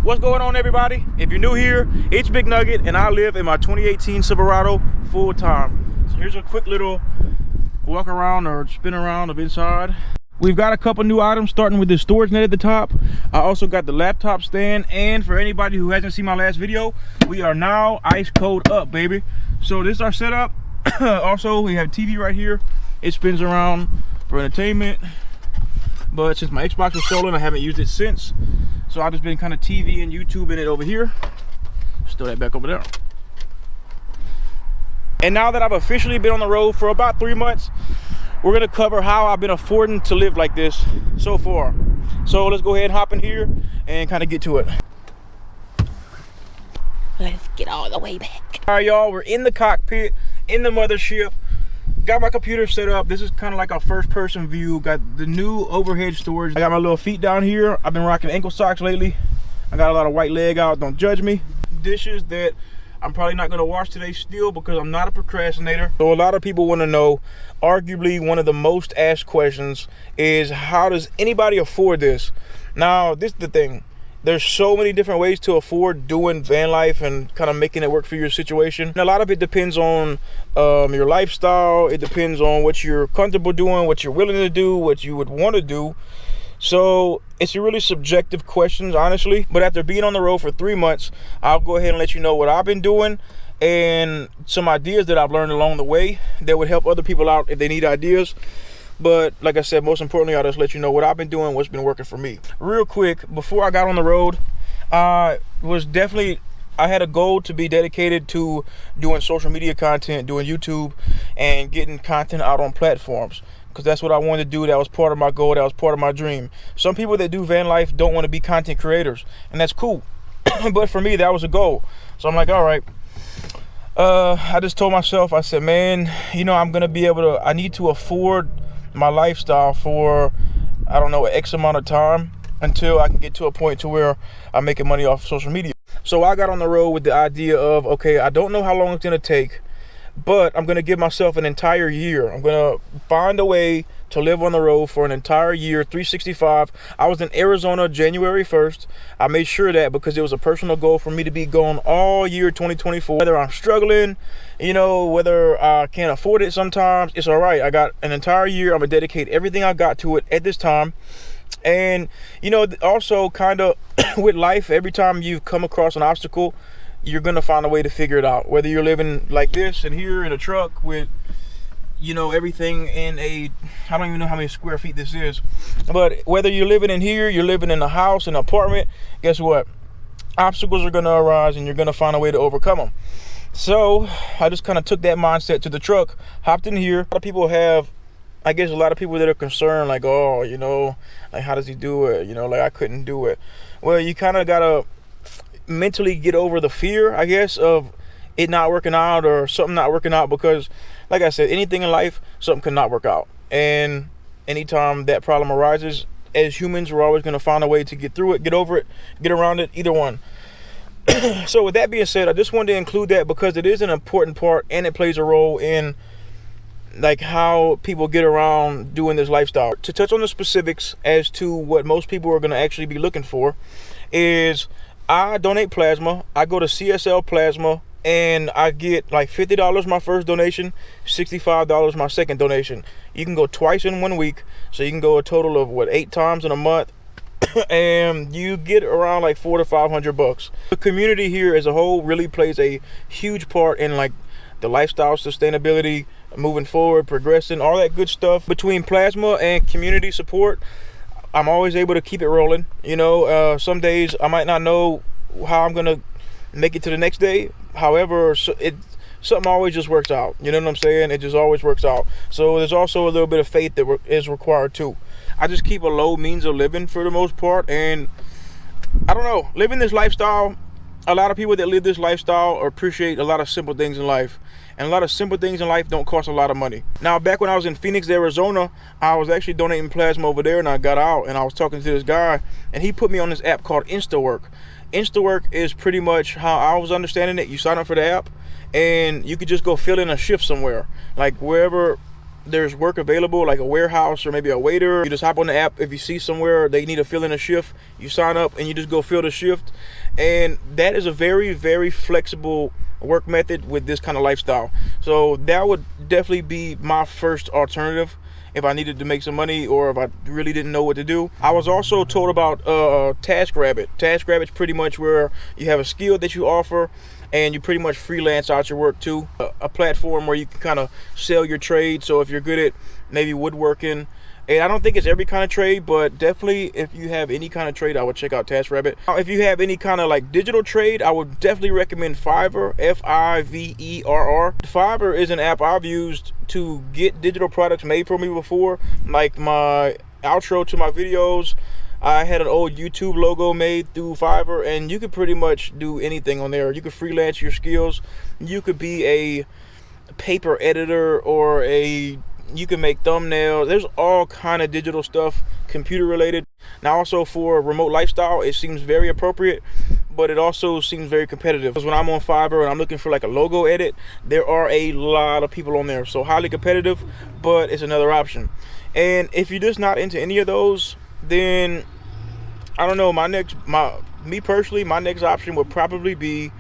What's going on, everybody? If you're new here, it's Big Nugget, and I live in my 2018 Silverado full time. So here's a quick little walk around or spin around of inside. We've got a couple new items, starting with the storage net at the top. I also got the laptop stand, and for anybody who hasn't seen my last video, we are now ice cold up, baby. So this is our setup. Also, we have TV right here. It spins around for entertainment, but since my Xbox was stolen, I haven't used it since. So I've just been kind of TV and YouTube in it over here. Just throw that back over there. And now that I've officially been on the road for about 3 months, we're gonna cover how I've been affording to live like this so far. So let's go ahead and hop in here and kind of get to it. Let's get all the way back. All right, y'all, we're in the cockpit, in the mothership. Got my computer set up. This is kind of like a first person view. Got the new overhead storage. I got my little feet down here. I've been rocking ankle socks lately. I got a lot of white leg out, don't judge me. Dishes that I'm probably not gonna wash today still because I'm not a procrastinator. So a lot of people wanna know, arguably one of the most asked questions is, how does anybody afford this? Now, this is the thing. There's so many different ways to afford doing van life and kind of making it work for your situation. And a lot of it depends on your lifestyle. It depends on what you're comfortable doing, what you're willing to do, what you would want to do. So it's a really subjective question, honestly. But after being on the road for 3 months, I'll go ahead and let you know what I've been doing and some ideas that I've learned along the way that would help other people out if they need ideas. But like I said, most importantly, I'll just let you know what I've been doing, what's been working for me. Real quick, before I got on the road, I had a goal to be dedicated to doing social media content, doing YouTube, and getting content out on platforms. Because that's what I wanted to do. That was part of my goal. That was part of my dream. Some people that do van life don't want to be content creators, and that's cool. But for me, that was a goal. So I'm like, all right. I just told myself, I said, man, you know, I need to afford my lifestyle for, I don't know, X amount of time until I can get to a point to where I'm making money off social media. So I got on the road with the idea of, okay, I don't know how long it's gonna take, but I'm gonna give myself an entire year. I'm gonna find a way to live on the road for an entire year, 365. I was in Arizona January 1st. I made sure that because it was a personal goal for me to be gone all year 2024. Whether I'm struggling, you know, whether I can't afford it sometimes, it's all right. I got an entire year. I'm gonna dedicate everything I got to it at this time. And, you know, also kind of with life, every time you come across an obstacle, you're gonna find a way to figure it out. Whether you're living like this and here in a truck with, you know, everything in I don't even know how many square feet this is, but whether you're living in here, you're living in a house, an apartment, guess what? Obstacles are gonna arise and you're gonna find a way to overcome them. So I just kind of took that mindset to the truck, hopped in here. A lot of people that are concerned, like, oh, you know, like, how does he do it? You know, like, I couldn't do it. Well, you kind of gotta mentally get over the fear, I guess, of it not working out or something not working out, because like I said, anything in life, something could not work out. And anytime that problem arises, as humans, we're always going to find a way to get through it, get over it, get around it, either one. So with that being said, I just wanted to include that because it is an important part and it plays a role in like how people get around doing this lifestyle. To touch on the specifics as to what most people are going to actually be looking for is, I donate plasma. I go to CSL Plasma and I get like $50 my first donation, $65 my second donation. You can go twice in 1 week, so you can go a total of 8 times in a month, and you get around like $400 to $500. The community here as a whole really plays a huge part in like the lifestyle sustainability, moving forward, progressing, all that good stuff. Between plasma and community support, I'm always able to keep it rolling. You know, some days I might not know how I'm gonna make it to the next day. However, something always just works out. You know what I'm saying? It just always works out. So there's also a little bit of faith that is required too. I just keep a low means of living for the most part, and I don't know, living this lifestyle, a lot of people that live this lifestyle appreciate a lot of simple things in life. And a lot of simple things in life don't cost a lot of money. Now, back when I was in Phoenix, Arizona, I was actually donating plasma over there, and I got out and I was talking to this guy, and he put me on this app called InstaWork. InstaWork is pretty much how I was understanding it. You sign up for the app and you could just go fill in a shift somewhere, like wherever there's work available, like a warehouse or maybe a waiter. You just hop on the app. If you see somewhere they need to fill in a shift, you sign up and you just go fill the shift. And that is a very, very flexible work method with this kind of lifestyle. So that would definitely be my first alternative if I needed to make some money or if I really didn't know what to do. I was also told about TaskRabbit. TaskRabbit's pretty much where you have a skill that you offer and you pretty much freelance out your work too. A platform where you can kind of sell your trade. So if you're good at maybe woodworking, and I don't think it's every kind of trade, but definitely if you have any kind of trade, I would check out TaskRabbit. If you have any kind of like digital trade, I would definitely recommend Fiverr, Fiverr. Fiverr is an app I've used to get digital products made for me before. Like my outro to my videos, I had an old YouTube logo made through Fiverr, and you could pretty much do anything on there. You could freelance your skills. You could be a paper editor or you can make thumbnails. There's all kind of digital stuff, computer related. Now also for remote lifestyle, it seems very appropriate, but it also seems very competitive. Because when I'm on Fiverr and I'm looking for like a logo edit, there are a lot of people on there. So highly competitive, but it's another option. And if you're just not into any of those, then I don't know, me personally, my next option would probably be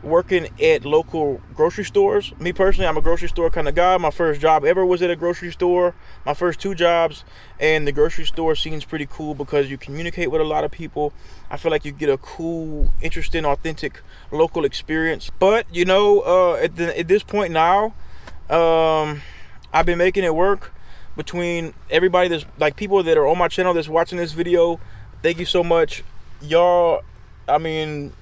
working at local grocery stores. Me personally, I'm a grocery store kind of guy. My first job ever was at a grocery store. My first 2 jobs, and the grocery store seems pretty cool because you communicate with a lot of people. I feel like you get a cool, interesting, authentic local experience. But you know, at this point now, I've been making it work between everybody that's like people that are on my channel that's watching this video. Thank you so much, y'all. I mean,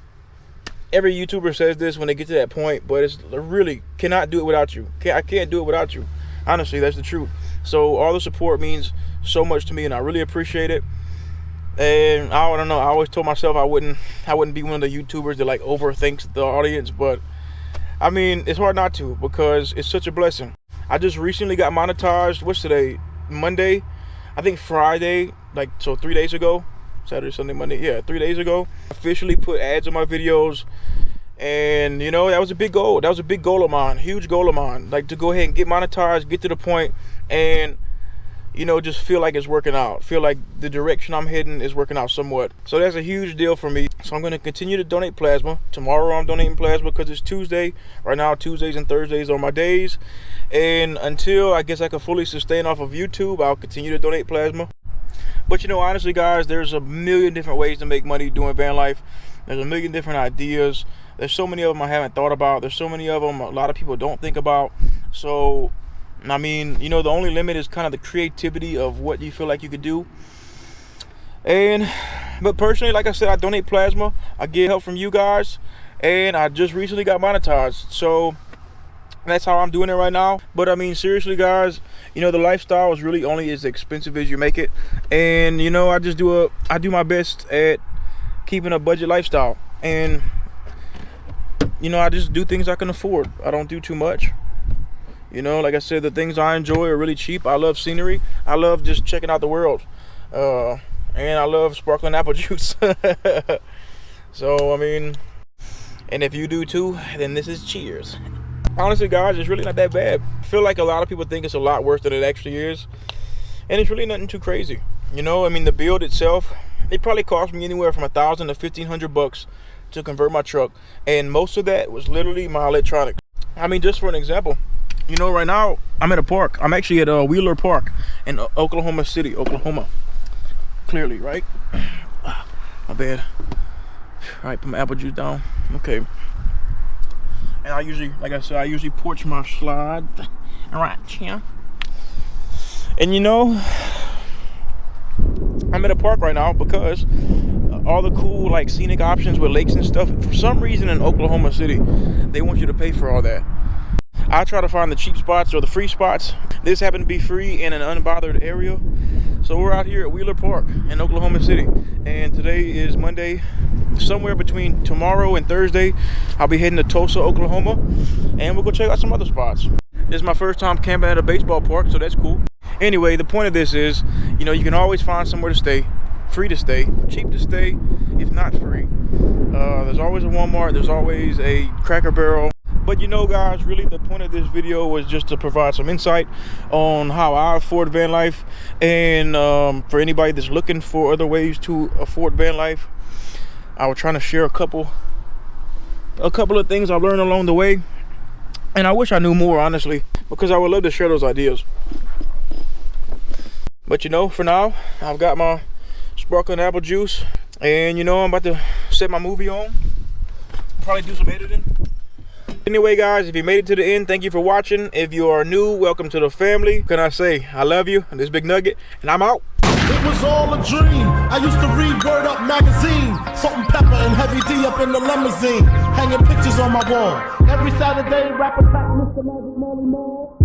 every YouTuber says this when they get to that point, but it's really cannot do it without you. I can't do it without you. Honestly, that's the truth. So all the support means so much to me, and I really appreciate it. And I don't know, I always told myself I wouldn't be one of the YouTubers that like overthinks the audience, but I mean, it's hard not to because it's such a blessing. I just recently got monetized. What's today? Monday? I think Friday, like, so 3 days ago. Saturday, Sunday, Monday, yeah, 3 days ago. Officially put ads on my videos, and you know, that was a big goal. That was a big goal of mine, huge goal of mine, like to go ahead and get monetized, get to the point, and you know, just feel like it's working out, feel like the direction I'm heading is working out somewhat. So that's a huge deal for me. So I'm going to continue to donate plasma. Tomorrow I'm donating plasma because it's Tuesday. Right now Tuesdays and Thursdays are my days, and until I guess I can fully sustain off of YouTube, I'll continue to donate plasma. But you know, honestly guys, there's a million different ways to make money doing van life. There's a million different ideas. There's so many of them I haven't thought about. There's so many of them a lot of people don't think about. So I mean, you know, the only limit is kind of the creativity of what you feel like you could do. But personally, like I said, I donate plasma. I get help from you guys, and I just recently got monetized. So that's how I'm doing it right now. But I mean, seriously guys, you know, the lifestyle is really only as expensive as you make it. And you know, I do my best at keeping a budget lifestyle. And you know, I just do things I can afford. I don't do too much. You know, like I said, the things I enjoy are really cheap. I love scenery. I love just checking out the world. And I love sparkling apple juice. So I mean, and if you do too, then this is cheers. Honestly guys, it's really not that bad. I feel like a lot of people think it's a lot worse than it actually is, and it's really nothing too crazy. You know, I mean, the build itself, it probably cost me anywhere from $1,000 to $1,500 to convert my truck, and most of that was literally my electronics. I mean, just for an example, you know, right now I'm at a park. I'm actually at Wheeler Park in Oklahoma City, Oklahoma. Clearly, right? My bad. All right, put my apple juice down. Okay. And I usually, like I said, I usually porch my slide right here. And you know, I'm at a park right now because all the cool like scenic options with lakes and stuff, for some reason in Oklahoma City, they want you to pay for all that. I try to find the cheap spots or the free spots. This happened to be free in an unbothered area. So we're out here at Wheeler Park in Oklahoma City. And today is Monday. Somewhere between tomorrow and Thursday, I'll be heading to Tulsa, Oklahoma. And we'll go check out some other spots. This is my first time camping at a baseball park, so that's cool. Anyway, the point of this is, you know, you can always find somewhere to stay. Free to stay, cheap to stay, if not free. There's always a Walmart, there's always a Cracker Barrel. But you know, guys, really the point of this video was just to provide some insight on how I afford van life, and for anybody that's looking for other ways to afford van life, I was trying to share a couple of things I've learned along the way. And I wish I knew more, honestly, because I would love to share those ideas. But you know, for now, I've got my sparkling apple juice, and you know, I'm about to set my movie on, probably do some editing. Anyway, guys, if you made it to the end, thank you for watching. If you are new, welcome to the family. What can I say? I love you. This Big Nugget, and I'm out. It was all a dream. I used to read Word Up magazine. Salt and Pepper and Heavy D up in the limousine. Hanging pictures on my wall. Every Saturday, rap attack Mr. Magic Molly Mall.